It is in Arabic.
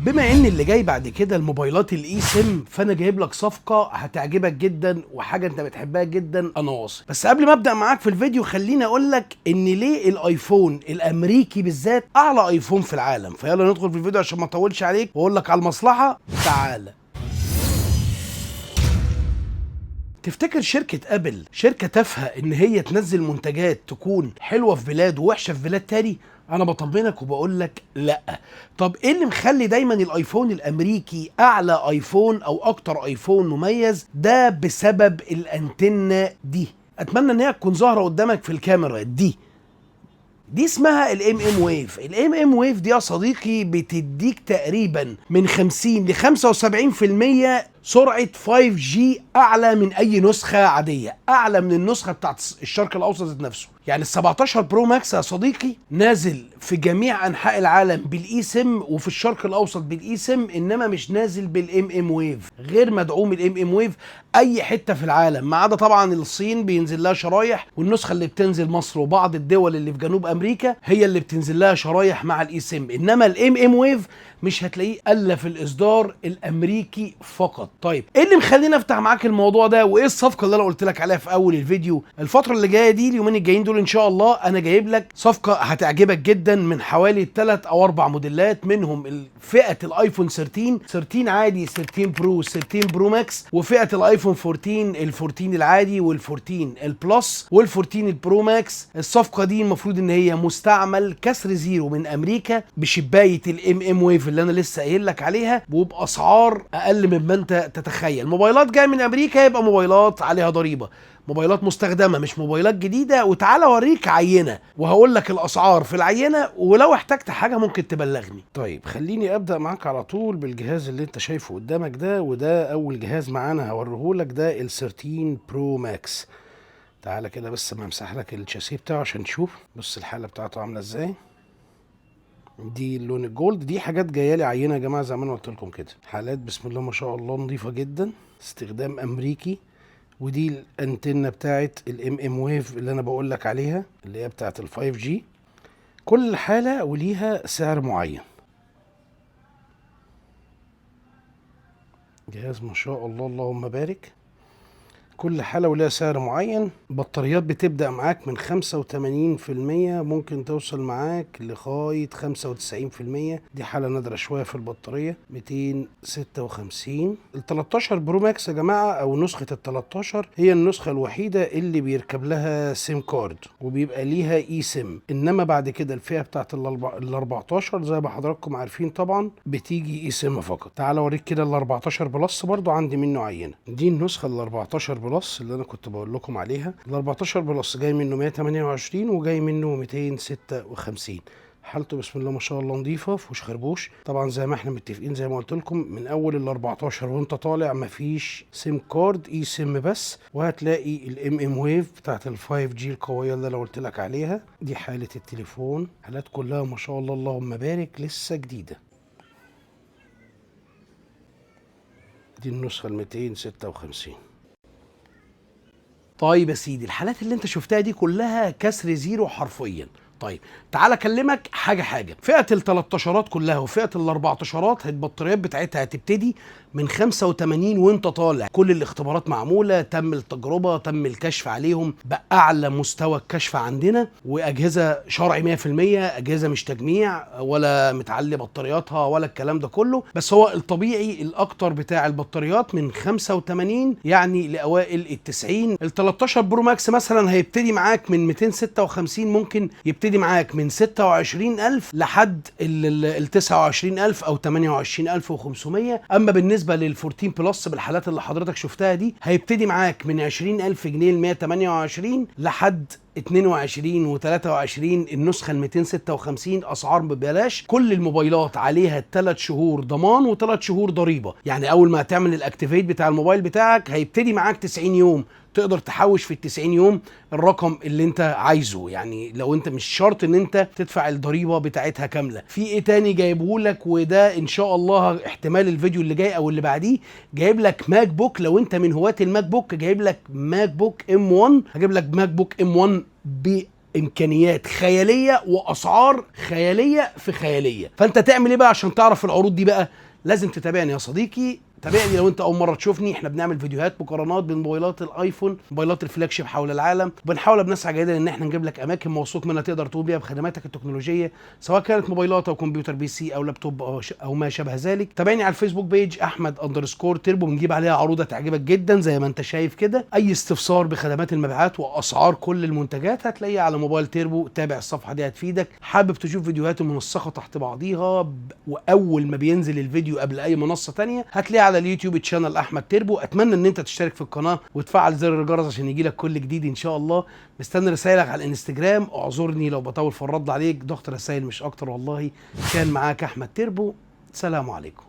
بما ان اللي جاي بعد كده الموبايلات الاي سيم، فانا جايب لك صفقه هتعجبك جدا وحاجه انت بتحبها جدا انا واثق. بس قبل ما ابدا معاك في الفيديو خليني اقول لك ان ليه الايفون الامريكي بالذات اعلى ايفون في العالم. فيلا ندخل في الفيديو عشان ما اطولش عليك واقول لك على المصلحه. تعالى. تفتكر شركة ابل شركة تافهة ان هي تنزل منتجات تكون حلوة في بلاد ووحشة في بلاد تاني؟ انا بطمنك وبقول لك لا. طب ايه اللي مخلي دايما الايفون الامريكي اعلى ايفون او اكتر ايفون مميز؟ ده بسبب الانتنة دي. اتمنى ان هي تكون ظاهرة قدامك في الكاميرا. دي اسمها الام ام ويف. الام ام ويف دي يا صديقي بتديك تقريبا من 50 ل 75% سرعة 5G اعلى من اي نسخة عادية، اعلى من النسخة بتاعت الشرق الاوسط نفسه. يعني ال 17 برو ماكس يا صديقي نازل في جميع انحاء العالم بالاي سيم وفي الشرق الاوسط بالاي سيم، انما مش نازل بالام ام ويف. غير مدعوم الام ام ويف اي حته في العالم ما عدا طبعا الصين بينزل لها شرايح، والنسخه اللي بتنزل مصر وبعض الدول اللي في جنوب امريكا هي اللي بتنزل لها شرايح مع الاي سيم. انما الام ام ويف مش هتلاقيه الا في الاصدار الامريكي فقط. طيب ايه اللي مخليني افتح معاك الموضوع ده وايه الصفقه اللي انا قلت لك عليها في اول الفيديو؟ الفتره اللي جايه دي اليومين الجايين دول ان شاء الله انا جايب لك صفقه هتعجبك جدا من حوالي 3 أو 4 موديلات، منهم فئه الايفون 13 عادي، 13 برو، 13 برو ماكس، وفئه الايفون 14 ال14 العادي وال14 البلس وال14 البرو ماكس. الصفقه دي المفروض ان هي مستعمل كسر زيرو من امريكا بشبايه الام ام ويف اللي انا لسه قايل لك عليها، وباسعار اقل مما انت تتخيل. موبايلات جايه من امريكا يبقى موبايلات عليها ضريبه، موبايلات مستخدمه مش موبايلات جديده. وتعالى اوريك عينه وهقول لك الاسعار في العينه، ولو احتجت حاجه ممكن تبلغني. طيب خليني ابدا معاك على طول بالجهاز اللي انت شايفه قدامك ده، وده اول جهاز معانا هوريهولك، ده ال 13 برو ماكس. تعالى كده بس ما امسح لك الشاسيه بتاعه عشان تشوف. بص الحاله بتاعته عامله ازاي. دي اللون الجولد، دي حاجات جايه لي عينه يا جماعه زي ما انا قلت لكم كده، حالات بسم الله ما شاء الله نظيفه جدا، استخدام امريكي. ودي الانتنه بتاعت الام ام ويف اللي انا بقول لك عليها، اللي هي بتاعت ال 5G. كل حاله وليها سعر معين. جهاز ما شاء الله اللهم بارك. كل حالة ولها سعر معين. بطاريات بتبدأ معاك من 85%، ممكن توصل معاك لغاية 95%. دي حالة نادرة شوية في البطارية. 256. ال 13 برو ماكس يا جماعة أو نسخة ال 13 هي النسخة الوحيدة اللي بيركب لها سيم كارد وبيبقى ليها اي سيم. إنما بعد كده الفئة بتاعت ال 14 زي ما حضراتكم عارفين طبعا بتيجي اي سيم فقط. تعال أوريك كده ال 14 بلس برضو عندي منه عينة. دي النسخة ال 14 بلس اللي انا كنت بقول لكم عليها. ال 14 بلس جاي منه 128 وجاي منه 256. حالته بسم الله ما شاء الله نظيفه، مفيهوش خربوش. طبعا زي ما احنا متفقين زي ما قلت لكم من اول ال 14 وانت طالع مفيش سيم كارد، اي سيم بس. وهتلاقي الام ام ويف بتاعت ال 5G القويه اللي انا قلت لك عليها. دي حاله التليفون، حالات كلها ما شاء الله اللهم بارك لسه جديده. دي النسخه ال 256. طيب يا سيدي الحالات اللي انت شفتها دي كلها كسر زيرو حرفيا. طيب تعال اكلمك حاجه. فئه ال 13 كلها وفئه ال 14 البطاريات بتاعتها هتبتدي من 85 وانت طالع. كل الاختبارات معموله، تم التجربه، تم الكشف عليهم باعلى مستوى الكشف عندنا، واجهزه شرعي 100%، اجهزه مش تجميع ولا متعلي بطارياتها ولا الكلام ده كله. بس هو الطبيعي الاكتر بتاع البطاريات من 85 يعني لاوائل ال 90. ال 13 برو ماكس مثلا هيبتدي معاك من 256، ممكن يبتدي معاك من 26,000 لحد ال 29,000 او 28,500. اما بالنسبه لل 14 بلس بالحالات اللي حضرتك شفتها دي هيبتدي معاك من 20,000 جنيه ل 128 لحد 22 و23. النسخه ال 256 اسعار ببلاش. كل الموبايلات عليها 3 شهور ضمان و3 شهور ضريبه. يعني اول ما تعمل الاكتيفيت بتاع الموبايل بتاعك هيبتدي معاك 90 يوم، تقدر تحوش في ال 90 يوم الرقم اللي انت عايزه. يعني لو انت مش شرط ان انت تدفع الضريبه بتاعتها كامله. في ايه تاني جايبه لك؟ وده ان شاء الله احتمال الفيديو اللي جاي او اللي بعديه جايب لك ماك بوك. لو انت من هواة الماك بوك جايب لك ماك بوك M1. هجيب لك ماك بوك M1 امكانيات خياليه واسعار خياليه في خياليه. فانت تعمل ايه بقى عشان تعرف العروض دي بقى؟ لازم تتابعني يا صديقي. تابعني لو انت اول مره تشوفني. احنا بنعمل فيديوهات مقارنات بين موبايلات الايفون موبايلات الفلاج شيب حول العالم، وبنحاول بنسعى جدا ان احنا نجيب لك اماكن موثوق منها تقدر تقوم بيها بخدماتك التكنولوجيه، سواء كانت موبايلات او كمبيوتر بي سي او لابتوب او ما شابه ذلك. تابعني على الفيسبوك بيج احمد_تربو، بنجيب عليها عروض هتعجبك جدا زي ما انت شايف كده. اي استفسار بخدمات المبيعات واسعار كل المنتجات هتلاقيها على موبايل تربو. تابع الصفحه دي هتفيدك. حابب تشوف فيديوهات منسقه تحت بعضيها واول ما بينزل الفيديو قبل اي منصه تانية هتلاقيها على اليوتيوب تشانل احمد تربو. اتمنى ان انت تشترك في القناه وتفعل زر الجرس عشان يجيلك كل جديد ان شاء الله. مستني رسائلك على الانستجرام. اعذرني لو بطول في الرد عليك، ضغط رسائل مش اكتر والله. كان معاك احمد تربو. سلام عليكم.